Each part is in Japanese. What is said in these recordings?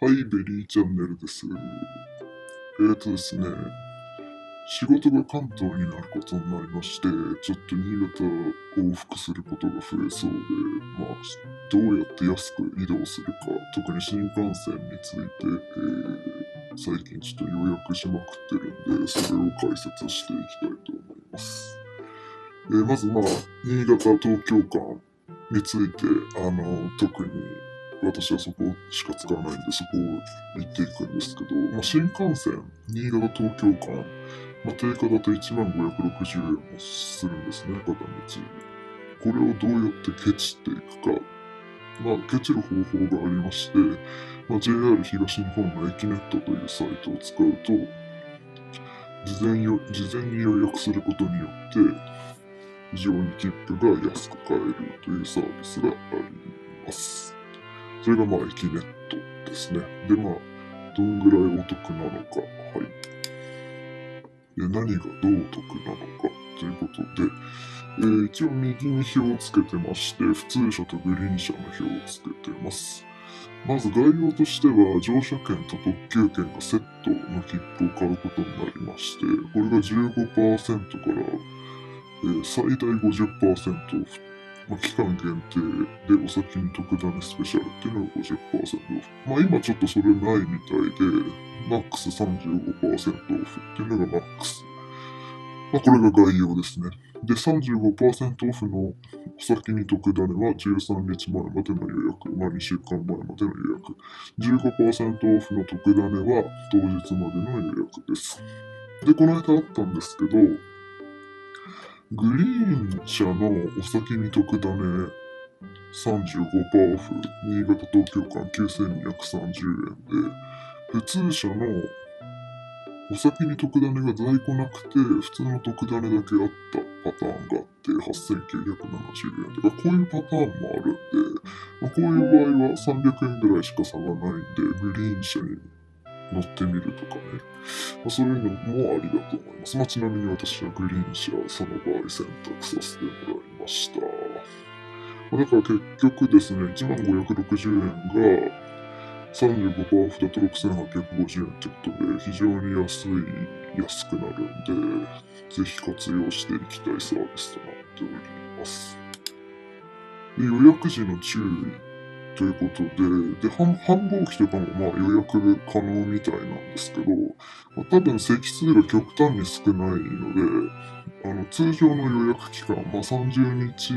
はい、ベリーチャンネルです。ですね、仕事が関東になることになりまして、ちょっと新潟を往復することが増えそうで、どうやって安く移動するか、特に新幹線について、最近ちょっと予約しまくってるんで、それを解説していきたいと思います。まず新潟東京間について、特に私はそこしか使わないんで、そこを行っていくんですけど、新幹線、新潟東京間、定価だと1560円もするんですね、片道。これをどうやってケチっていくか。ケチる方法がありまして、JR 東日本の駅ネットというサイトを使うと、事前に予約することによって、非常に切符が安く買えるというサービスがあります。それが駅ネットですね。で、どんぐらいお得なのか。はい。で、何がどうお得なのかということで、一応右に表をつけてまして、普通車とグリーン車の表をつけてます。まず概要としては、乗車券と特急券がセットの切符を買うことになりまして、これが 15% から、最大 50% オフ。期間限定でお先に特ダネスペシャルっていうのが 50% オフ。今ちょっとそれないみたいで、マックス 35% オフっていうのがマックス。これが概要ですね。で、35% オフのお先に特ダネは13日前までの予約、2週間前までの予約。15% オフの特ダネは当日までの予約です。で、この間あったんですけど、グリーン車のお先に特ダネ35% オフ、新潟東京間9230円で、普通車のお先に特ダネが在庫なくて、普通の特ダネだけあったパターンがあって、8970円とか、こういうパターンもあるんで、こういう場合は300円ぐらいしか差がないんで、グリーン車に乗ってみるとかね。そういうのもありだと思います。ちなみに私はグリーン車、その場合選択させてもらいました。だから結局ですね、1560円が35% オフだと6850円ってことで、非常に安くなるんで、ぜひ活用していきたいサービスとなっております。で、予約時の注意ということで、繁忙期とかも予約可能みたいなんですけど、多分席数が極端に少ないので、通常の予約期間、30日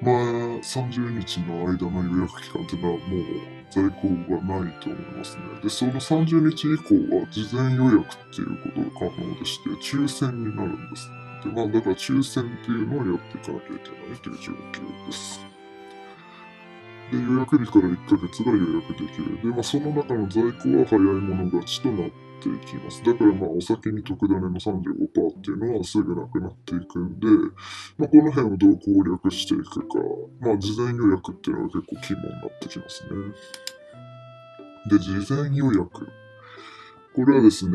30日の間の予約期間っていうのはもう在庫がないと思いますね。で、その30日以降は事前予約っていうことが可能でして、抽選になるんですね。で、だから抽選っていうのをやっていかなきゃいけないという状況です。で、予約日から1ヶ月が予約できる。で、その中の在庫は早い者勝ちとなっていきます。だからお先に特ダネの 35% っていうのはすぐなくなっていくんで、この辺をどう攻略していくか、事前予約っていうのは結構肝になってきますね。で、事前予約。これはですね、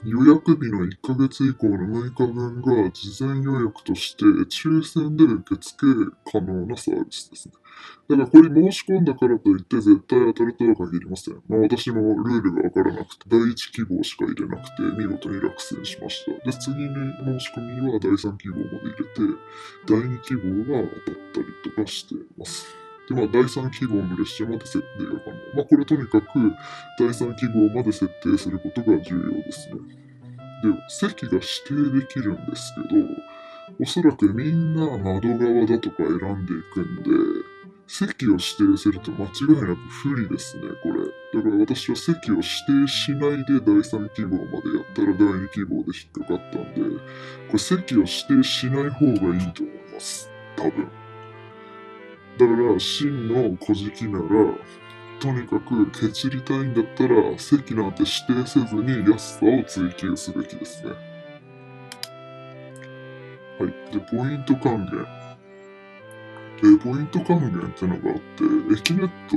予約日の1ヶ月以降の6日分が事前予約として抽選で受付可能なサービスですね。だからこれ申し込んだからといって絶対当たるとは限りません。私もルールがわからなくて、第1希望しか入れなくて、見事に落選しました。で、次に申し込みは第3希望まで入れて、第2希望が当たったりとかしています。で、第3希望の列車まで設定が可能。これとにかく、第3希望まで設定することが重要ですね。で、席が指定できるんですけど、おそらくみんな窓側だとか選んでいくんで、席を指定すると間違いなく不利ですね、これ。だから私は席を指定しないで第3希望までやったら第2希望で引っかかったんで、これ席を指定しない方がいいと思います。多分。だから、真の小じきなら、とにかくケチりたいんだったら、席なんて指定せずに安さを追求すべきですね。はい。で、ポイント還元。ポイント還元ってのがあって、駅ネット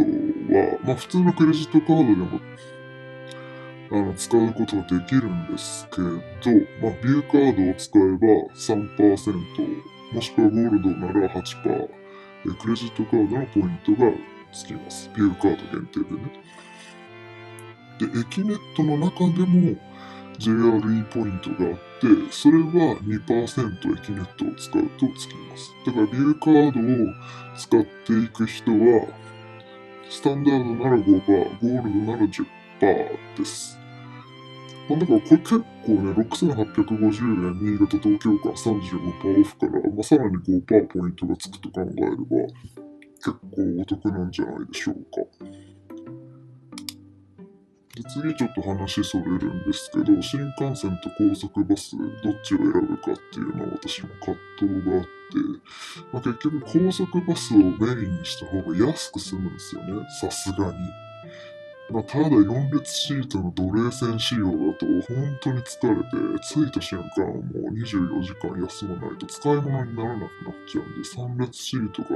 は、普通のクレジットカードでも、使うことができるんですけど、ビューカードを使えば 3%、もしくはゴールドなら 8%、クレジットカードのポイントがつきます。ビューカード限定でね。で、エキネットの中でも JRE ポイントがあって、それは 2% エキネットを使うとつきます。だからビューカードを使っていく人は、スタンダードなら5%、ゴールドなら10%です。だからこれ結構ね、6850円、新潟東京間35%オフから、さらに5%ポイントがつくと考えれば、結構お得なんじゃないでしょうか。で、次ちょっと話それるんですけど、新幹線と高速バス、どっちを選ぶかっていうのは私も葛藤があって、結局高速バスをメインにした方が安く済むんですよね、さすがに。ただ4列シートの奴隷戦仕様だと本当に疲れて、着いた瞬間もう24時間休まないと使い物にならなくなっちゃうんで、3列シートが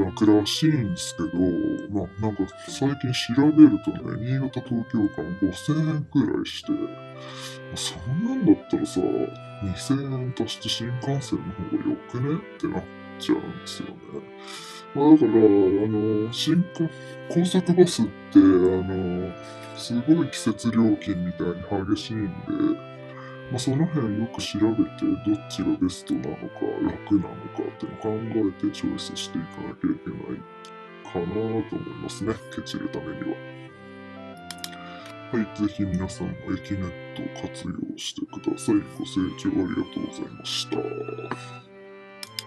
楽らしいんですけど、なんか最近調べるとね、新潟東京間5000円くらいして、そんなんだったらさ、2000円足して新幹線の方が良くねってなっちゃうんですよね。だから、高速バスって、すごい季節料金みたいに激しいんで、その辺よく調べて、どっちがベストなのか、楽なのかっていうのを考えてチョイスしていかなきゃいけないかなと思いますね。ケチるためには。はい、ぜひ皆さんもエキネットを活用してください。ご清聴ありがとうございました。